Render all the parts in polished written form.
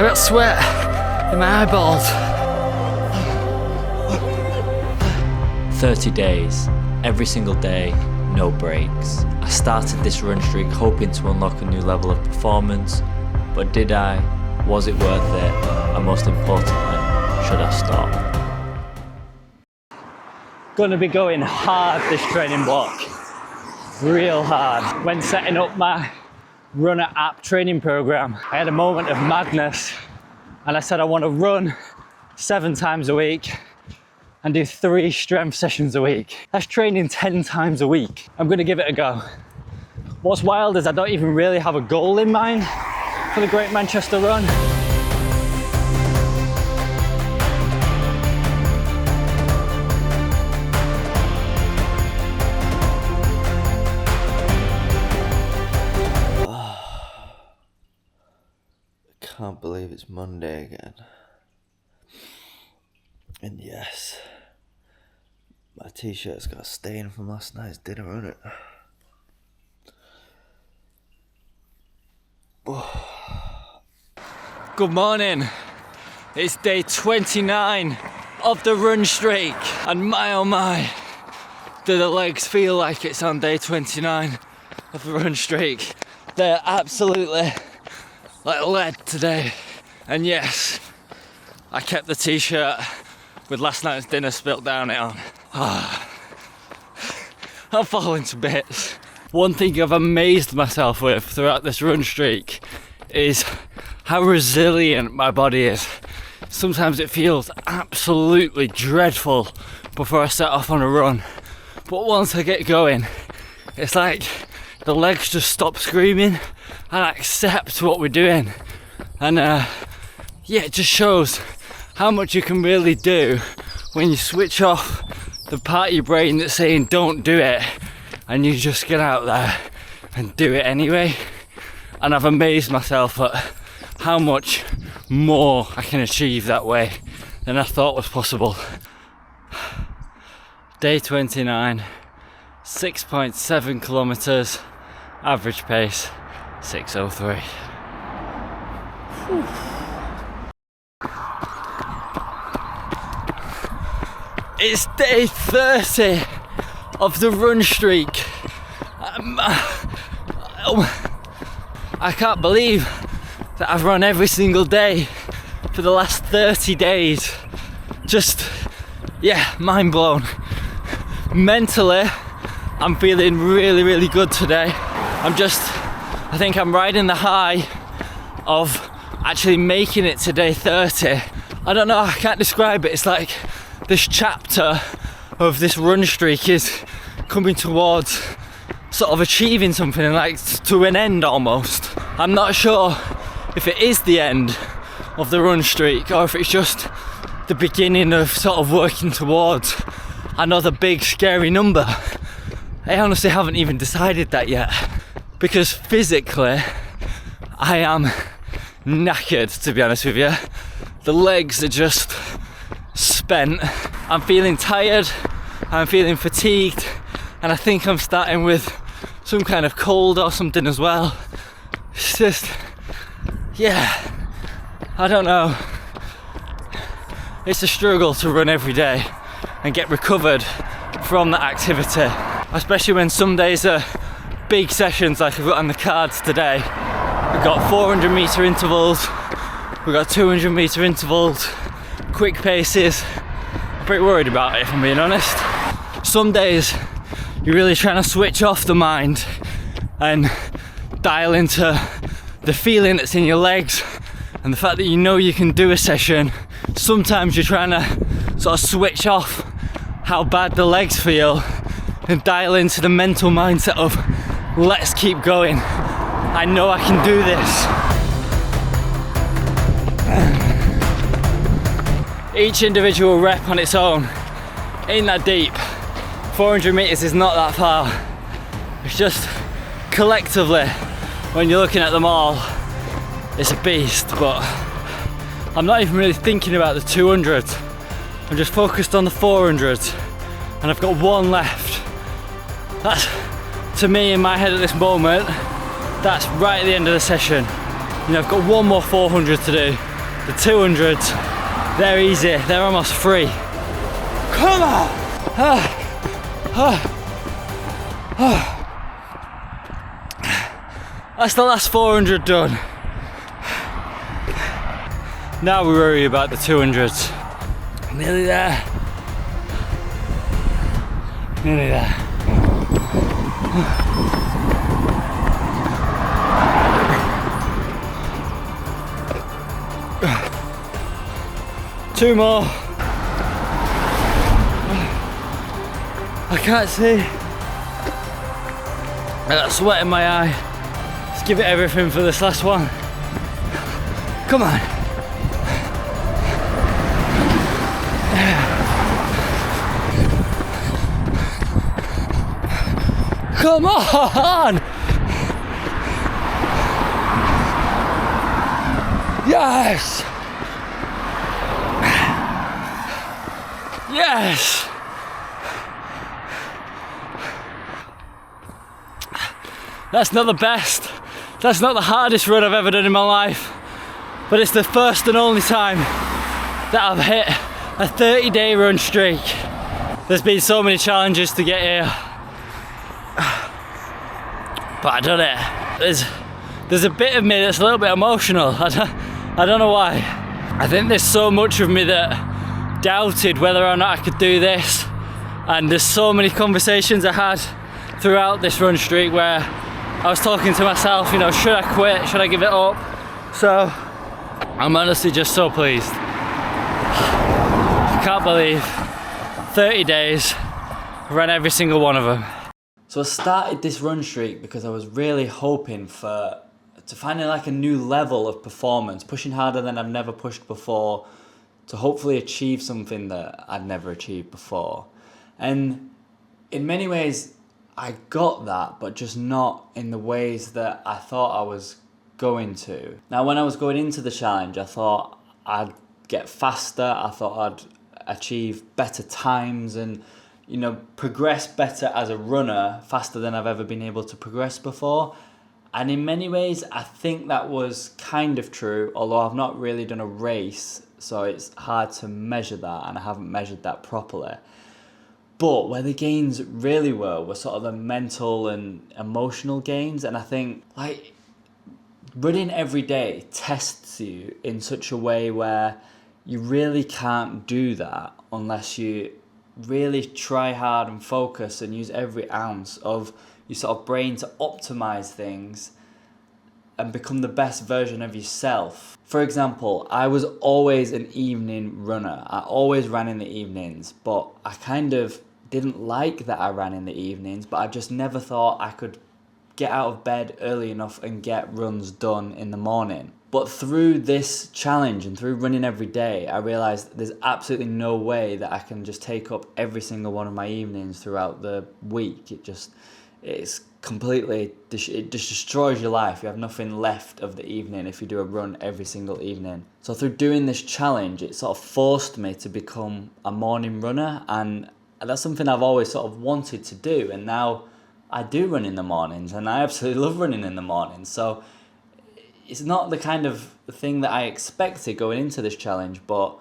I got sweat in my eyeballs. 30 days, every single day, no breaks. I started this run streak hoping to unlock a new level of performance, but did I? Was it worth it? And most importantly, should I stop? Gonna be going hard this training block, real hard. When setting up my runner app training program, I had a moment of madness and I said I want to run 7 times a week and do 3 strength sessions a week. That's training 10 times a week. I'm gonna give it a go. What's wild is I don't even really have a goal in mind for the Great Manchester Run. I can't believe it's Monday again. And yes, my t-shirt's got a stain from last night's dinner on it. Good morning. It's day 29 of the run streak. And my oh my, do the legs feel like it's on day 29 of the run streak. They're absolutely like lead today. And yes, I kept the t-shirt with last night's dinner spilt down it on. I'm falling to bits. One thing I've amazed myself with throughout this run streak is how resilient my body is. Sometimes it feels absolutely dreadful before I set off on a run, but once I get going, it's like the legs just stop screaming and I accept what we're doing. And yeah, it just shows how much you can really do when you switch off the part of your brain that's saying don't do it and you just get out there and do it anyway. And I've amazed myself at how much more I can achieve that way than I thought was possible. Day 29, 6.7 kilometers, average pace 6:03. Whew. It's day 30 of the run streak. I can't believe that I've run every single day for the last 30 days. Just, yeah, mind blown. Mentally, I'm feeling really, really good today. I think I'm riding the high of actually making it to day 30. I don't know, I can't describe it. It's like this chapter of this run streak is coming towards sort of achieving something, and like to an end almost. I'm not sure if it is the end of the run streak or if it's just the beginning of sort of working towards another big scary number. I honestly haven't even decided that yet, because physically I am knackered, to be honest with you. The legs are just spent. I'm feeling tired, I'm feeling fatigued, and I think I'm starting with some kind of cold or something as well. It's just, yeah, I don't know. It's a struggle to run every day and get recovered from that activity, especially when some days are big sessions like I've got on the cards today. We've got 400 metre intervals, we've got 200 metre intervals, quick paces. I'm pretty worried about it, if I'm being honest. Some days you're really trying to switch off the mind and dial into the feeling that's in your legs and the fact that you know you can do a session. Sometimes you're trying to sort of switch off how bad the legs feel and dial into the mental mindset of let's keep going. I know I can do this. Each individual rep on its own ain't that deep. 400 meters is not that far. It's just collectively, when you're looking at them all, it's a beast. But I'm not even really thinking about the 200s. I'm just focused on the 400s, and I've got one left. That's, to me, in my head at this moment, that's right at the end of the session. You know, I've got one more 400 to do, The 200s, they're easy, they're almost free. Come on! That's the last 400 done. Now we worry about the 200s. Nearly there. Nearly there. Two more. I can't see. I got sweat in my eye. Let's give it everything for this last one. Come on. Come on! Yes! Yes! That's not the best. That's not the hardest run I've ever done in my life. But it's the first and only time that I've hit a 30-day run streak. There's been so many challenges to get here. But I done it. There's a bit of me that's a little bit emotional. I don't know why. I think there's so much of me that doubted whether or not I could do this. And there's so many conversations I had throughout this run streak where I was talking to myself, you know, should I quit? Should I give it up? So I'm honestly just so pleased. I can't believe 30 days, ran every single one of them. So I started this run streak because I was really hoping to find like a new level of performance, pushing harder than I've never pushed before, to hopefully achieve something that I'd never achieved before. And in many ways, I got that, but just not in the ways that I thought I was going to. Now, when I was going into the challenge, I thought I'd get faster, I thought I'd achieve better times and, you know, progress better as a runner, faster than I've ever been able to progress before. And in many ways, I think that was kind of true, although I've not really done a race, so it's hard to measure that, and I haven't measured that properly. But where the gains really were sort of the mental and emotional gains. And I think, like, running every day tests you in such a way where you really can't do that unless you really try hard and focus and use every ounce of your sort of brain to optimize things and become the best version of yourself. For example, I was always an evening runner. I always ran in the evenings, but I kind of didn't like that I ran in the evenings, but I just never thought I could get out of bed early enough and get runs done in the morning. But through this challenge and through running every day, I realised there's absolutely no way that I can just take up every single one of my evenings throughout the week. It just destroys your life. You have nothing left of the evening if you do a run every single evening. So through doing this challenge, it sort of forced me to become a morning runner, and that's something I've always sort of wanted to do. And now I do run in the mornings, and I absolutely love running in the mornings. So it's not the kind of thing that I expected going into this challenge, but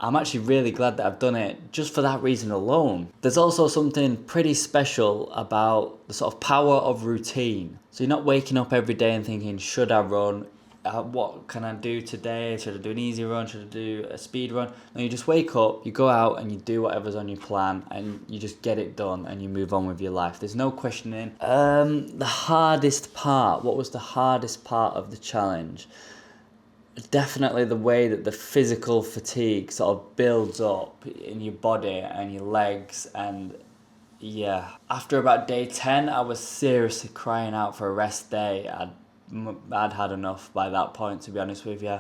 I'm actually really glad that I've done it just for that reason alone. There's also something pretty special about the sort of power of routine. So you're not waking up every day and thinking, should I run? What can I do today? Should I do an easy run? Should I do a speed run? No, you just wake up, you go out and you do whatever's on your plan and you just get it done and you move on with your life. There's no questioning. The hardest part, what was the hardest part of the challenge? Definitely the way that the physical fatigue sort of builds up in your body and your legs. And yeah, after about day 10, I was seriously crying out for a rest day. I'd had enough by that point, to be honest with you.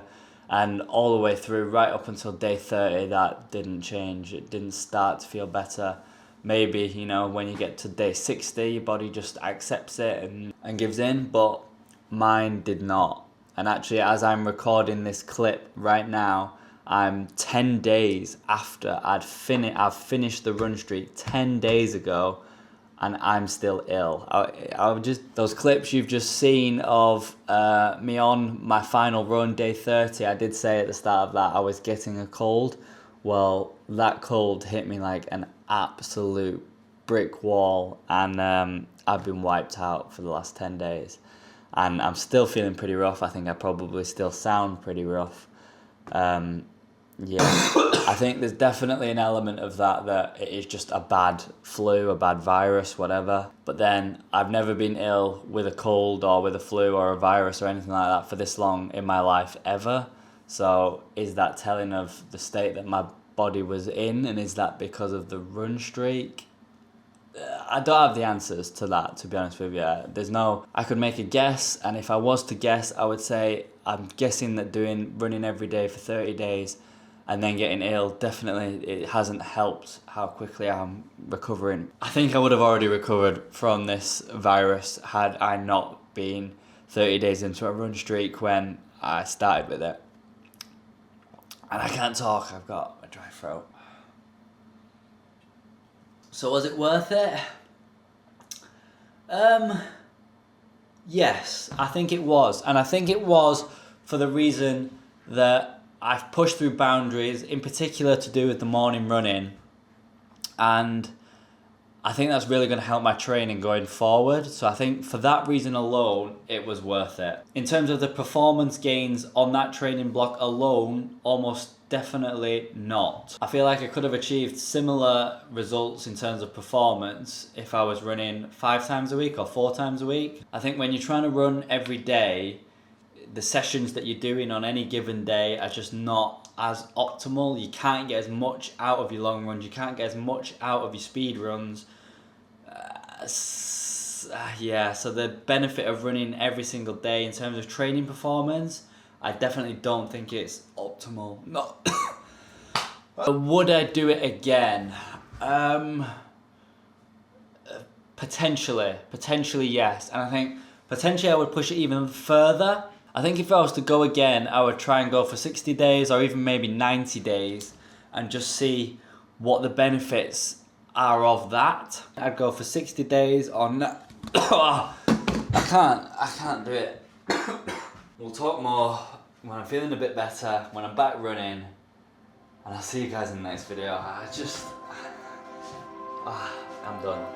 And all the way through, right up until day 30, that didn't change. It didn't start to feel better. Maybe, you know, when you get to day 60, your body just accepts it and gives in, but mine did not. And actually, as I'm recording this clip right now, I'm 10 days after I've finished the run streak 10 days ago, and I'm still ill. I would just, those clips you've just seen of me on my final run, day 30, I did say at the start of that I was getting a cold. Well, that cold hit me like an absolute brick wall, and I've been wiped out for the last 10 days. And I'm still feeling pretty rough. I think I probably still sound pretty rough. Yeah, I think there's definitely an element of that it is just a bad flu, a bad virus, whatever. But then I've never been ill with a cold or with a flu or a virus or anything like that for this long in my life ever. So is that telling of the state that my body was in, and is that because of the run streak? I don't have the answers to that, to be honest with you. I could make a guess, and if I was to guess, I would say I'm guessing that running every day for 30 days and then getting ill, definitely it hasn't helped how quickly I'm recovering. I think I would have already recovered from this virus had I not been 30 days into a run streak when I started with it. And I can't talk, I've got a dry throat. So was it worth it? Yes, I think it was. And I think it was for the reason that I've pushed through boundaries, in particular to do with the morning running. And I think that's really going to help my training going forward. So I think for that reason alone, it was worth it. In terms of the performance gains on that training block alone, almost definitely not. I feel like I could have achieved similar results in terms of performance if I was running 5 times a week or 4 times a week. I think when you're trying to run every day, the sessions that you're doing on any given day are just not as optimal. You can't get as much out of your long runs. You can't get as much out of your speed runs. Yeah, so the benefit of running every single day in terms of training performance, I definitely don't think it's optimal. No. Would I do it again? Potentially yes. And I think potentially I would push it even further. I think if I was to go again, I would try and go for 60 days or even maybe 90 days and just see what the benefits are of that. I'd go for 60 days or no. I can't do it. We'll talk more when I'm feeling a bit better, when I'm back running, and I'll see you guys in the next video. I'm done.